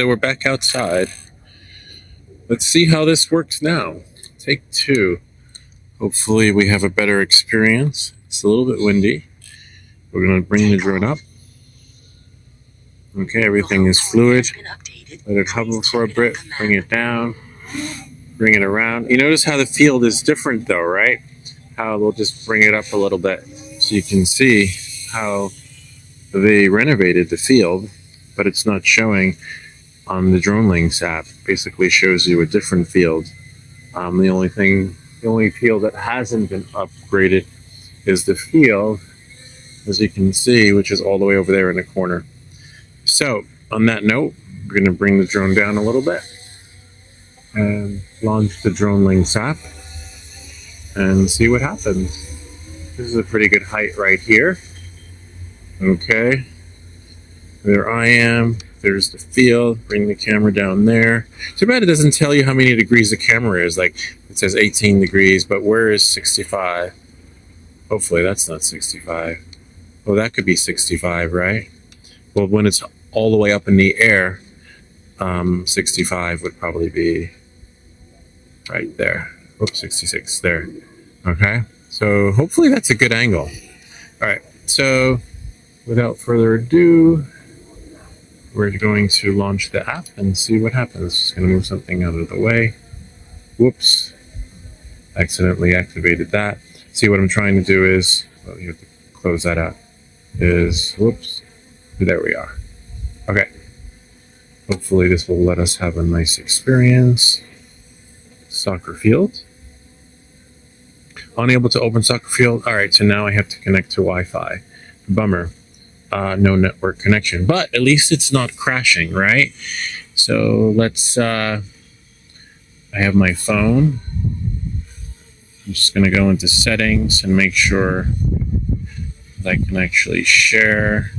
So we're back outside. Let's see how this works now. Take 2. Hopefully we have a better experience. It's a little bit windy. We're going to bring the drone up. Okay, everything is fluid. Let it hover for a bit. Bring it down. Bring it around. You notice how the field is different though, right? How we'll just bring it up a little bit so you can see how they renovated the field, but it's not showing on the Dronelink app. Basically shows you a different field. The only field that hasn't been upgraded is the field, as you can see, which is all the way over there in the corner. So on that note, we're going to bring the drone down a little bit and launch the Dronelink app and see what happens. This is a pretty good height right here. Okay, there I am. There's the field. Bring the camera down there. Too bad it doesn't tell you how many degrees the camera is. Like it says 18 degrees, but where is 65? Hopefully that's not 65. Well, that could be 65, right? Well, when it's all the way up in the air, 65 would probably be right there. Oops, 66 there. Okay, so hopefully that's a good angle. All right, so without further ado, we're going to launch the app and see what happens. Just going to move something out of the way. Whoops. Accidentally activated that. See, what I'm trying to do is, well, you have to close that out. Whoops. There we are. Okay. Hopefully this will let us have a nice experience. Soccer field. Unable to open soccer field. All right, so now I have to connect to Wi-Fi. Bummer. No network connection, but at least it's not crashing, right? So let's, I have my phone. I'm just going to go into settings and make sure that I can actually share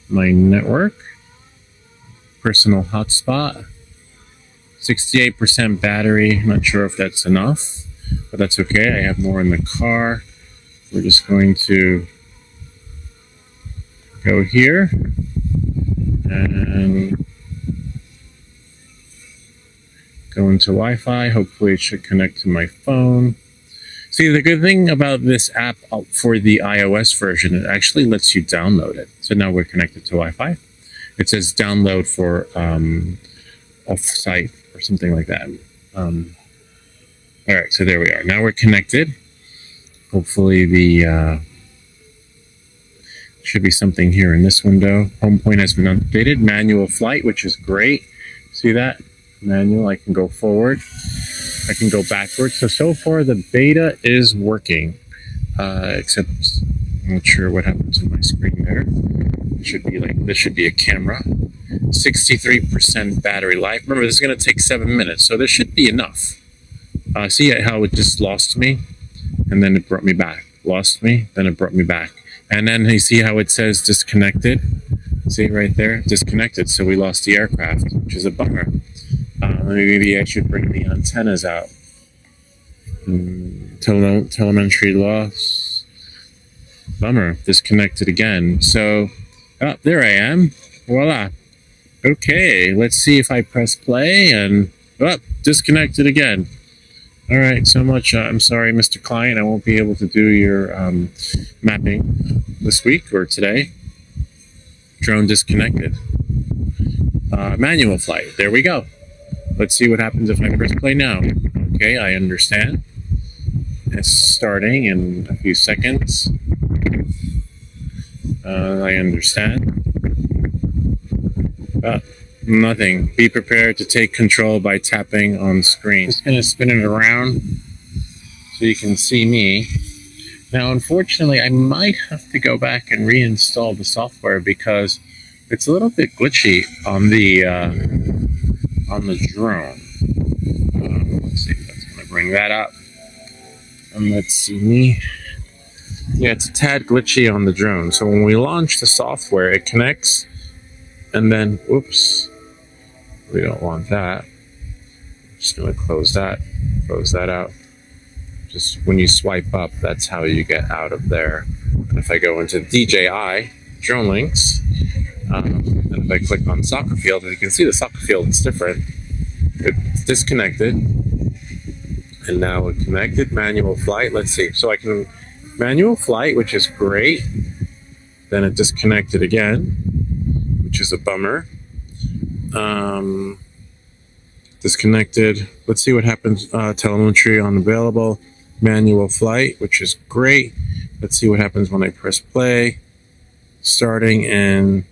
my network. Personal hotspot. 68% battery. Not sure if that's enough, but that's okay. I have more in the car. We're just going to go here and go into Wi-Fi. Hopefully it should connect to my phone. See, the good thing about this app for the iOS version, it actually lets you download it. So now we're connected to Wi-Fi. It says download for off-site or something like that. All right, so there we are. Now we're connected. Hopefully the should be something here in this window. Home point has been updated. Manual flight, which is great. See that? Manual, I can go forward. I can go backwards. So far the beta is working. Except I'm not sure what happens on my screen there. It should be like, this should be a camera. 63% battery life. Remember, this is going to take 7 minutes, so there should be enough. See how it just lost me? And then it brought me back. Lost me, then it brought me back. And then you see how it says disconnected? See right there? Disconnected. So we lost the aircraft, which is a bummer. Maybe I should bring the antennas out. Telemetry loss. Bummer. Disconnected again. So, there I am. Voila. Okay, let's see if I press play and, disconnected again. All right, so much. I'm sorry, Mr. Client. I won't be able to do your mapping this week or today. Drone disconnected. Manual flight. There we go. Let's see what happens if I press play now. Okay, I understand. It's starting in a few seconds. I understand. Nothing. Be prepared to take control by tapping on screen. Just going to spin it around so you can see me. Now, unfortunately, I might have to go back and reinstall the software because it's a little bit glitchy on the drone. Let's see if that's going to bring that up. And let's see me. Yeah, it's a tad glitchy on the drone. So when we launch the software, it connects, and then, oops. We don't want that. I'm just going to close that out. Just when you swipe up, that's how you get out of there. And if I go into DJI Dronelinks, And if I click on soccer field, you can see the soccer field is different. It's disconnected. And now we're connected. Manual flight. Let's see. So I can manual flight, which is great. Then it disconnected again, which is a bummer. Disconnected. Let's see what happens. Telemetry unavailable. Manual flight, which is great. Let's see what happens when I press play. Starting and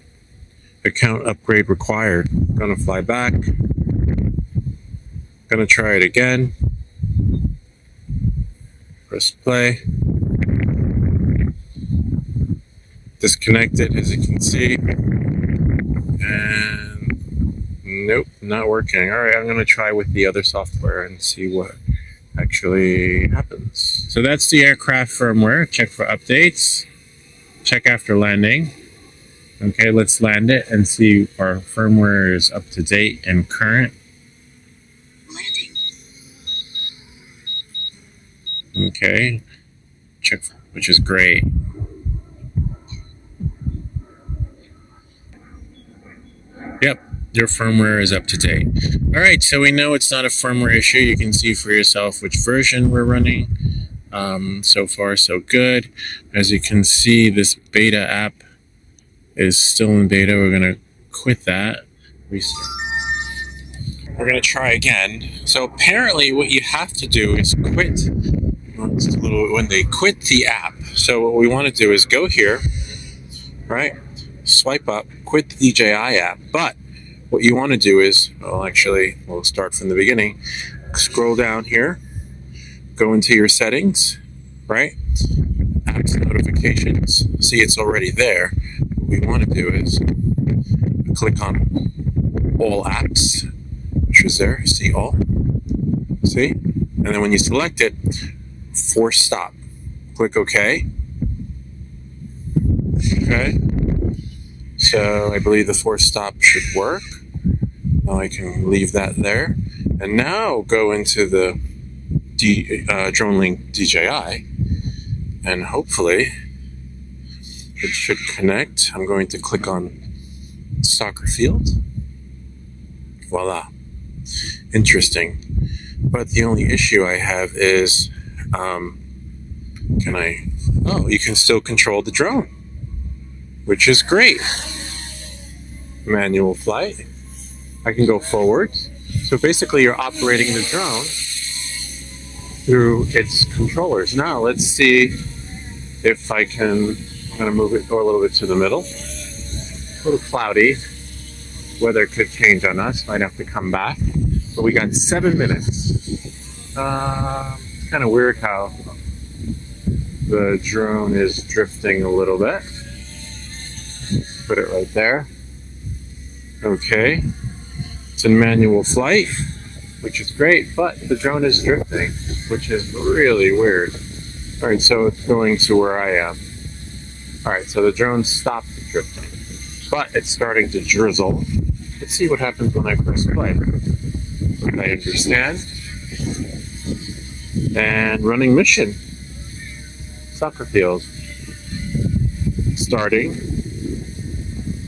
account upgrade required. Gonna fly back. Gonna try it again. Press play. Disconnected, as you can see. And nope, not working. All right, I'm gonna try with the other software and see what actually happens. So that's the aircraft firmware. Check for updates. Check after landing. Okay, let's land it and see if our firmware is up to date and current. Landing. Okay, check, which is great. Yep, your firmware is up to date. All right, so we know it's not a firmware issue. You can see for yourself which version we're running. So far, so good. As you can see, this beta app is still in beta. We're going to quit that. Restart. We're going to try again. So apparently what you have to do is quit when they quit the app. So what we want to do is go here, right? Swipe up, quit the DJI app. But what you want to do is, well, actually, we'll start from the beginning. Scroll down here, go into your settings, right? Apps notifications. See, it's already there. What we want to do is click on all apps, which is there. See all. See? And then when you select it, force stop. Click OK. Okay. So I believe the force stop should work. Now I can leave that there. And now go into the Dronelink DJI. And hopefully it should connect. I'm going to click on soccer field. Voila. Interesting. But the only issue I have is, you can still control the drone, which is great. Manual flight. I can go forward. So basically you're operating the drone through its controllers. Now let's see if I'm going to move it, go a little bit to the middle. A little cloudy. Weather could change on us. Might have to come back. But we got 7 minutes. It's kind of weird how the drone is drifting a little bit. Put it right there. Okay. It's in manual flight, which is great, but the drone is drifting, which is really weird. All right, so it's going to where I am. All right, so the drone stopped drifting, but it's starting to drizzle. Let's see what happens when I press play. I understand. And running mission. Soccer field. Starting.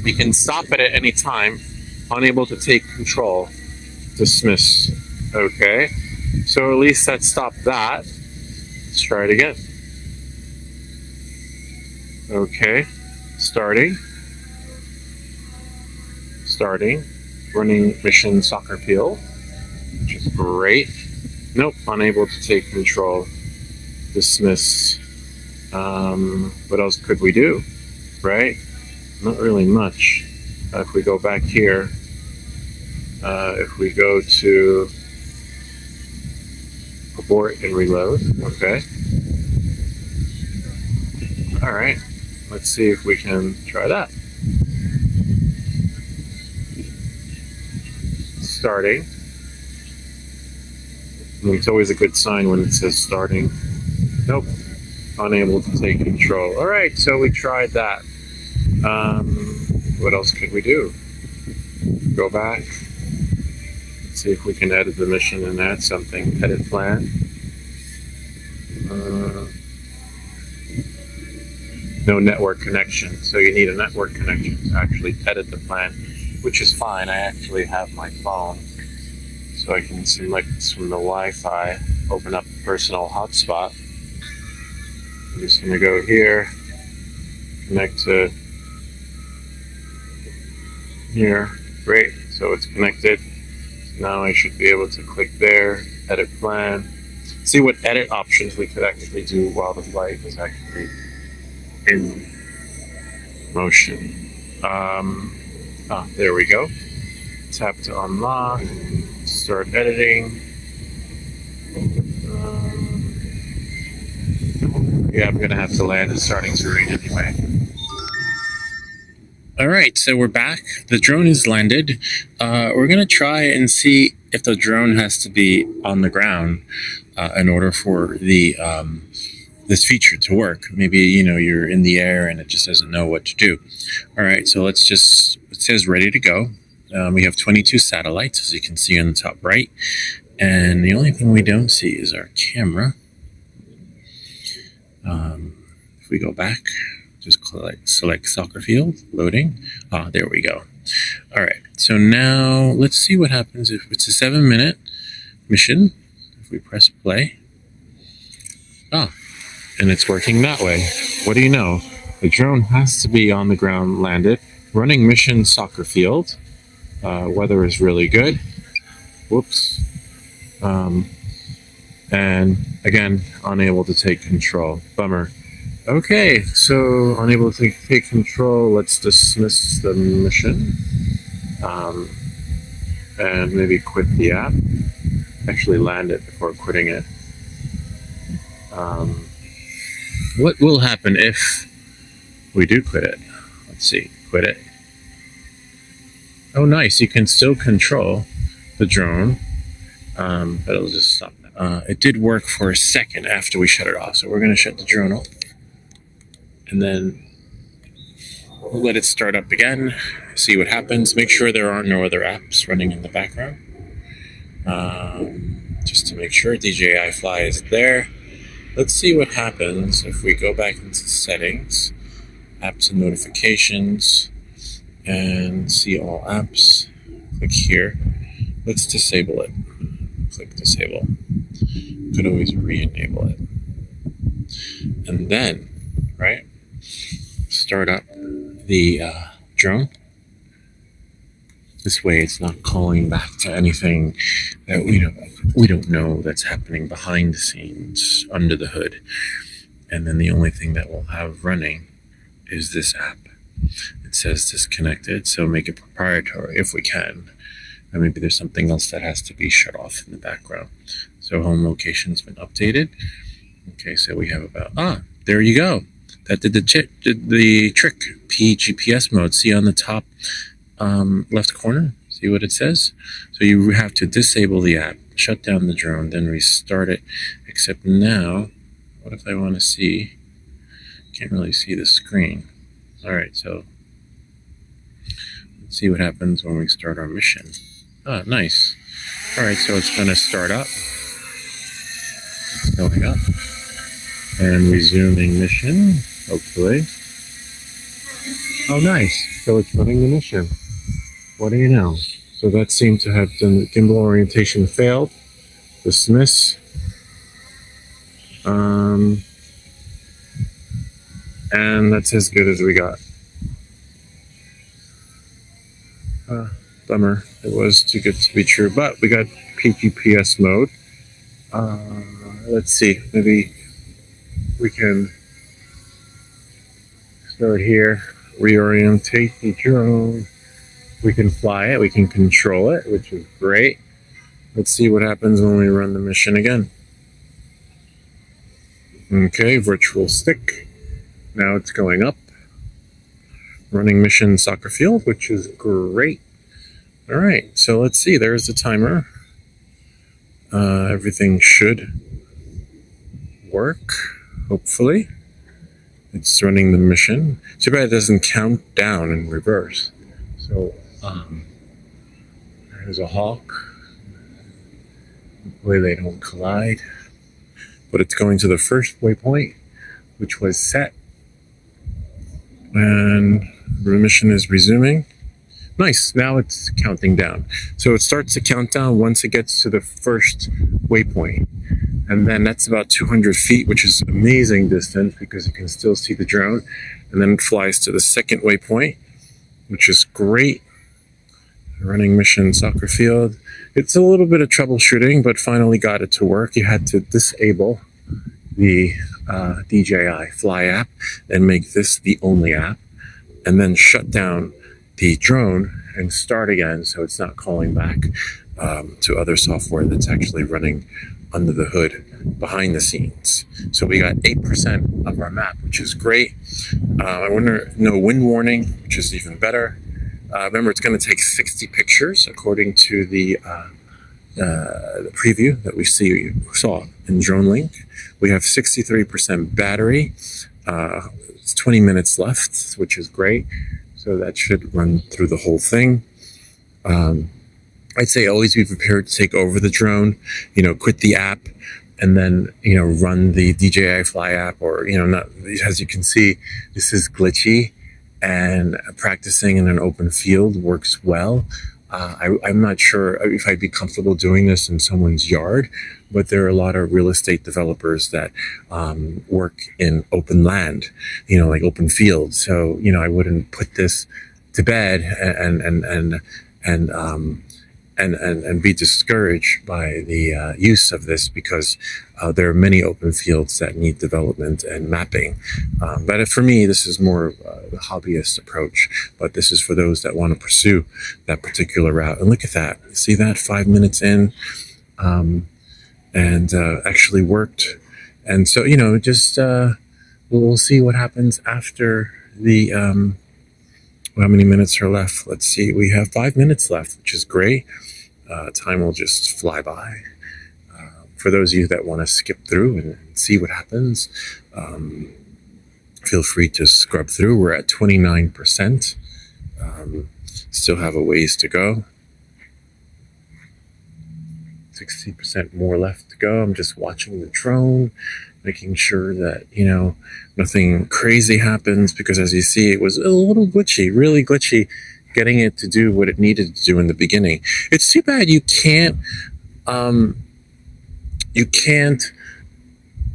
You can stop it at any time. Unable to take control. Dismiss. Okay. So at least that stopped that. Let's try it again. Okay. Starting. Running mission soccer field. Which is great. Nope. Unable to take control. Dismiss. What else could we do? Right? Not really much. If we go back here, if we go to abort and reload, okay. All right, let's see if we can try that. Starting. And it's always a good sign when it says starting. Nope, unable to take control. All right, so we tried that. What else could we do? Go back. Let's see if we can edit the mission and add something. Edit plan. no network connection. So you need a network connection to actually edit the plan, which is fine. I actually have my phone, so I can select from the Wi-Fi, open up personal hotspot. I'm just going to go here, connect to here. Great, so it's connected. Now I should be able to click there, edit plan, see what edit options we could actually do while the flight is actually in motion. There we go. Tap to unlock, start editing. Yeah, I'm gonna have to land and starting to read anyway. All right, so we're back. The drone is landed. We're gonna try and see if the drone has to be on the ground in order for the this feature to work. Maybe you're in the air and it just doesn't know what to do. All right, so it says ready to go. We have 22 satellites, as you can see on the top right, and the only thing we don't see is our camera. If we go back, just select soccer field, loading. There we go. All right, so now let's see what happens if it's a 7-minute mission. If we press play, and it's working that way. What do you know? The drone has to be on the ground landed, running mission soccer field. Weather is really good. Whoops. And again, unable to take control. Bummer. Okay, so unable to take control. Let's dismiss the mission. And maybe quit the app. Actually land it before quitting it. What will happen if we do quit it? Let's see, quit it. Oh, nice, you can still control the drone, but it'll just stop. It did work for a second after we shut it off, so we're going to shut the drone off. And then we'll let it start up again, see what happens. Make sure there are no other apps running in the background. Just to make sure DJI Fly is there. Let's see what happens if we go back into settings, apps and notifications, and see all apps. Click here. Let's disable it. Click disable. Could always re-enable it. And then, right, start up the drone. This way it's not calling back to anything that we don't know that's happening behind the scenes, under the hood. And then the only thing that we'll have running is this app. It says disconnected, so make it proprietary if we can. And maybe there's something else that has to be shut off in the background. So home location's been updated. Okay, so we have about, there you go. That did the trick. PGPS mode. See on the top left corner? See what it says? So you have to disable the app, shut down the drone, then restart it. Except now, what if I want to see? Can't really see the screen. All right, so let's see what happens when we start our mission. Nice. All right, so it's going to start up. It's going up. And resuming mission, hopefully. Oh, nice. So it's running the mission. What do you know? So that seemed to have done the gimbal orientation failed. Dismiss. And that's as good as we got. Bummer. It was too good to be true, but we got PGPS mode. Let's see. Maybe we can start here. Reorientate the drone. We can fly it. We can control it, which is great. Let's see what happens when we run the mission again. Okay, virtual stick. Now it's going up. Running mission soccer field, which is great. All right, so let's see. There's the timer. Everything should work, hopefully. It's running the mission. Too bad it doesn't count down in reverse. So, there's a hawk. Hopefully they don't collide. But it's going to the first waypoint, which was set. And the mission is resuming. Nice. Now it's counting down. So it starts to count down once it gets to the first waypoint. And then that's about 200 feet, which is amazing distance because you can still see the drone. And then it flies to the second waypoint, which is great. Running mission soccer field. It's a little bit of troubleshooting, but finally got it to work. You had to disable the DJI Fly app and make this the only app, and then shut down the drone and start again so it's not calling back to other software that's actually running under the hood behind the scenes. So we got 8% of our map, which is great. I wonder, no wind warning, which is even better. Remember, it's going to take 60 pictures according to the preview that we saw in Dronelink. We have 63% battery. It's 20 minutes left, which is great. So that should run through the whole thing. I'd say always be prepared to take over the drone, quit the app, and then, run the DJI Fly app, or, not, as you can see, this is glitchy, and practicing in an open field works well. I'm not sure if I'd be comfortable doing this in someone's yard, but there are a lot of real estate developers that work in open land, like open fields. So, I wouldn't put this to bed and be discouraged by the use of this, because there are many open fields that need development and mapping. But for me, this is more the hobbyist approach, but this is for those that want to pursue that particular route. And look at that. See that 5 minutes in, and actually worked. And so, just we'll see what happens after the how many minutes are left? Let's see. We have 5 minutes left, which is great. Time will just fly by. For those of you that want to skip through and see what happens, feel free to scrub through. We're at 29%. Still have a ways to go. 60% more left to go. I'm just watching the drone, making sure that, nothing crazy happens, because as you see, it was a little glitchy, really glitchy, getting it to do what it needed to do in the beginning. It's too bad you can't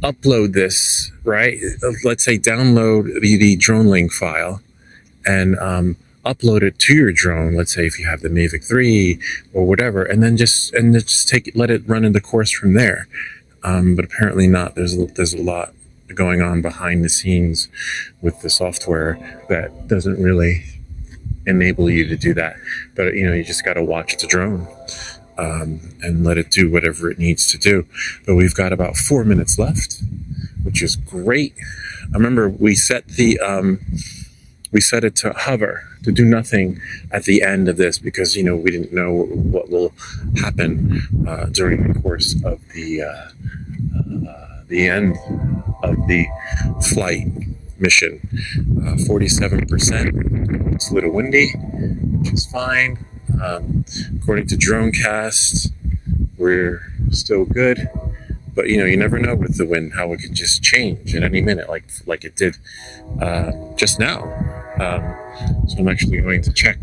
upload this, right? Let's say download the Dronelink file and upload it to your drone. Let's say if you have the Mavic 3 or whatever, and then just let it run in the course from there. But apparently not. There's a lot going on behind the scenes with the software that doesn't really enable you to do that. But you just got to watch the drone and let it do whatever it needs to do. But we've got about 4 minutes left, which is great. I remember we set it to hover, to do nothing at the end of this, because we didn't know what will happen during the course of the end of the flight mission. 47%. It's a little windy, which is fine. According to Dronecast, we're still good. But you never know with the wind how it could just change at any minute, like it did just now. So I'm actually going to check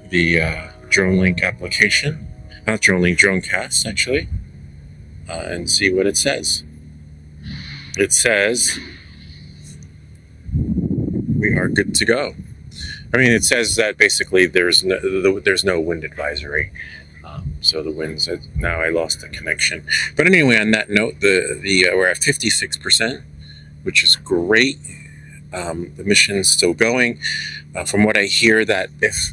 the Dronelink application, not Dronelink, Dronecast actually, and see what it says. It says we are good to go. I mean, it says that basically there's no wind advisory. So the winds, now I lost the connection. But anyway, on that note, we're at 56%, which is great. The mission's still going. From what I hear, that if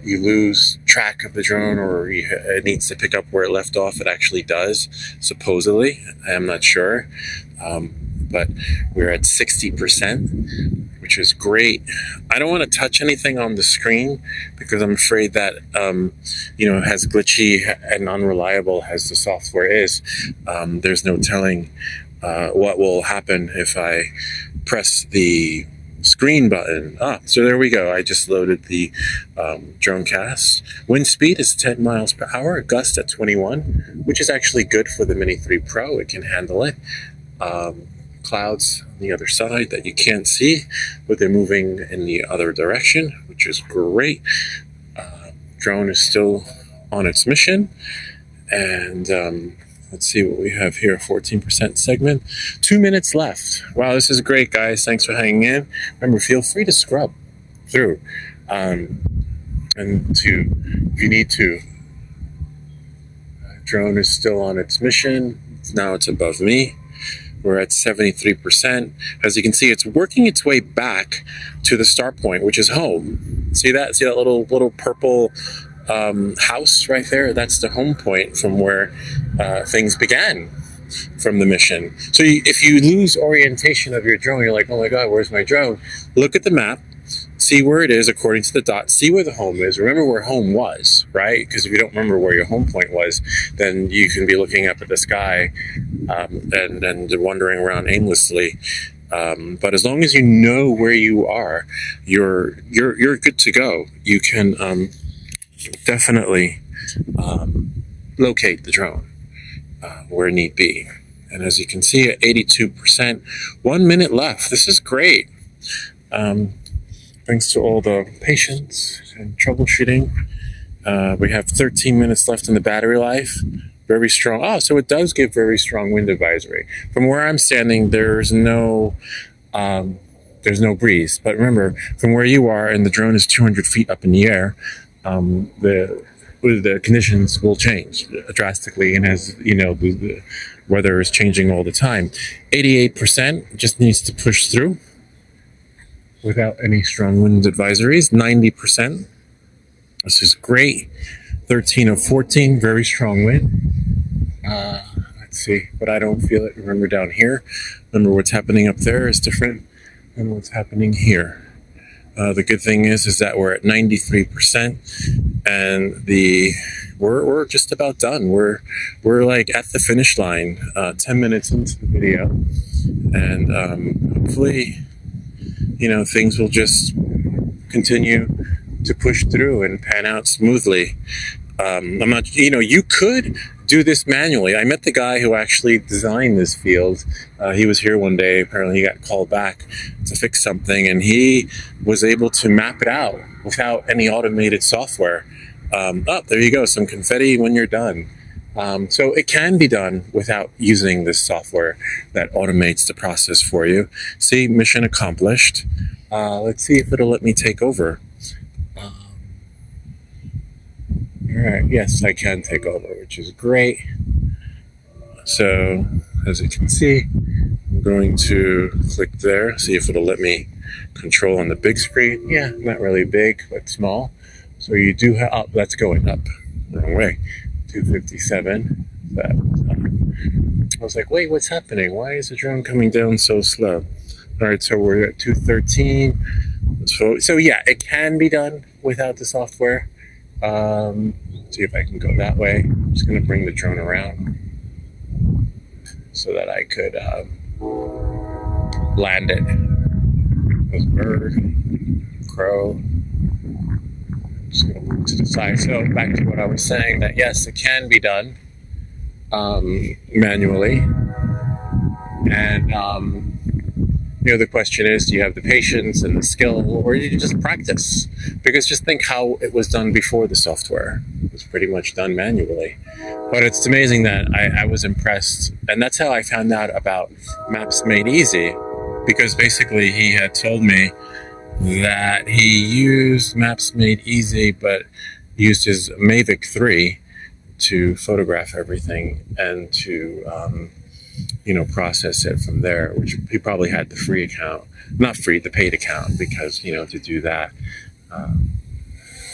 you lose track of the drone, or it needs to pick up where it left off, it actually does, supposedly. I'm not sure. But we're at 60%, which is great. I don't want to touch anything on the screen because I'm afraid that, as glitchy and unreliable as the software is, there's no telling what will happen if I press the screen button. So there we go. I just loaded the Dronecast. Wind speed is 10 miles per hour, gust at 21, which is actually good for the Mini 3 Pro. It can handle it. clouds on the other side that you can't see, but they're moving in the other direction, which is great. Drone is still on its mission. And let's see what we have here. 14% segment. 2 minutes left. Wow, this is great, guys. Thanks for hanging in. Remember, feel free to scrub through. And if you need to. Drone is still on its mission. Now it's above me. We're at 73%. As you can see, it's working its way back to the start point, which is home. See that? See that little purple house right there? That's the home point from where things began from the mission. So if you lose orientation of your drone, you're like, oh my God, where's my drone? Look at the map. See where it is according to the dot. See where the home is. Remember where home was, right? Because if you don't remember where your home point was, then you can be looking up at the sky and wandering around aimlessly. But as long as you know where you are, you're good to go. You can definitely locate the drone where need be. And as you can see, at 82%, 1 minute left. This is great. Thanks to all the patience and troubleshooting. We have 13 minutes left in the battery life. Very strong. Oh, so it does give very strong wind advisory. From where I'm standing, there's no breeze. But remember, from where you are, and the drone is 200 feet up in the air, the conditions will change drastically. And as you know, the weather is changing all the time. 88% just needs to push through without any strong wind advisories. 90%. This is great. 13 of 14, very strong wind. Let's see, but I don't feel it. Remember down here, remember what's happening up there is different than what's happening here. The good thing is that we're at 93%, and we're just about done. We're like at the finish line, 10 minutes into the video, and hopefully, things will just continue to push through and pan out smoothly. I'm not, you could do this manually. I met the guy who actually designed this field. He was here one day. Apparently he got called back to fix something, and he was able to map it out without any automated software. There you go. Some confetti when you're done. So it can be done without using this software that automates the process for you. See, mission accomplished. Let's see if it'll let me take over. All right, yes, I can take over, which is great. So as you can see, I'm going to click there, see if it'll let me control on the big screen. Yeah, not really big, but small. So you do have, oh, that's going up. Wrong way. 257. I was like, wait, what's happening? Why is the drone coming down so slow? All right, so we're at 213. So yeah, it can be done without the software. See if I can go that way. I'm just going to bring the drone around so that I could land it. There's a bird, crow. I'm just going to move to the side. So back to what I was saying, that yes, it can be done manually. And the question is, do you have the patience and the skill, or do you just practice? Because just think how it was done before the software. It was pretty much done manually. But it's amazing that I was impressed. And that's how I found out about Maps Made Easy. Because basically he had told me that he used Maps Made Easy, but used his Mavic 3 to photograph everything and to process it from there, which he probably had the free account, not free, the paid account, because, to do that,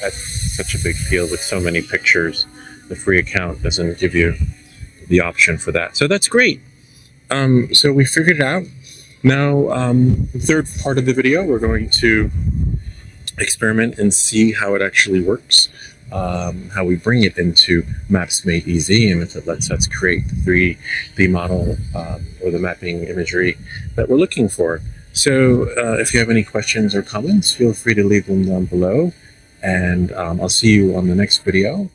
that's such a big field with so many pictures. The free account doesn't give you the option for that. So that's great. So we figured it out. Now, the third part of the video, we're going to experiment and see how it actually works. How we bring it into Maps Made Easy, and if it lets us create the 3D model or the mapping imagery that we're looking for. So if you have any questions or comments, feel free to leave them down below, and I'll see you on the next video.